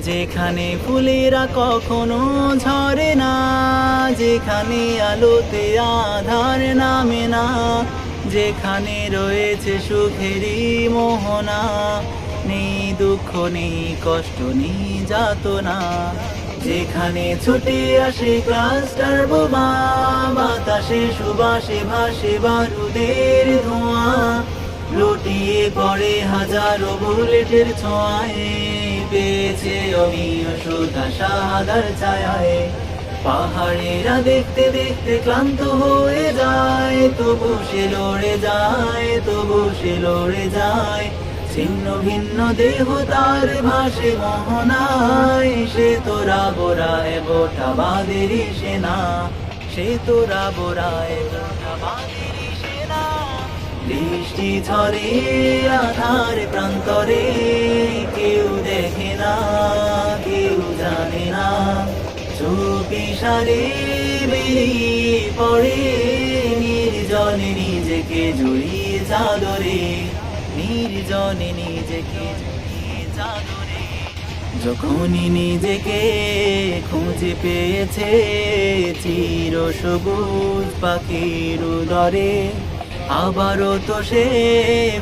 যেখানে ফুলেরা কখনো ঝরে না, যেখানে আলোতে আধার নামে না, যেখানে রয়েছে সুখেরই মোহনা, নেই দুঃখ নেই কষ্ট নেই যাতনা। যেখানে ছুটে আসে ক্লাস্টার বোমা, বাতাসে সুবাসে ভাসে বারুদের ধোঁয়া, লুটিয়ে পড়ে হাজারো বুলেটের ছোঁয়ায়, পেয়েছে অমীয় সুধা শাহাদার ছায়ায়। পাহাড়েরা দেখতে দেখতে ক্লান্ত হয়ে যায়, তবু সে লড়ে যায়, তবু সে লড়ে যায়। ছিন্ন ভিন্ন দেহ তার ভাসে মোহনায়, সে তোরা বোরায় বোটাবাদেরই সেনা, সে তোরা বোরায় বোটাবাদেরই সেনা। বৃষ্টি ঝরে আধার প্রান্তরে, কেউ দেখে না কেউ জানে না, চুপি সারে বেরিয়ে পড়ে নির্জনে নিজেকে জড়িয়ে চাদরে, নির্জনে নিজেকে জড়িয়ে চাদরে। যখনই নিজেকে খুঁজে পেয়েছে চির সবুজ পাখির উদরে, আবারও তো সে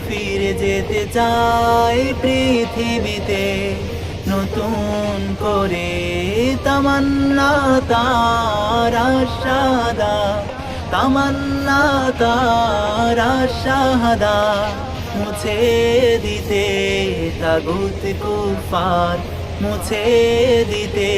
ফিরে যেতে চায় পৃথিবীতে নতুন করে। তামান্না তার আশাদা, তামান্না তার আশাদা, মুছে দিতে তাগুত কুফার, মুছে দিতে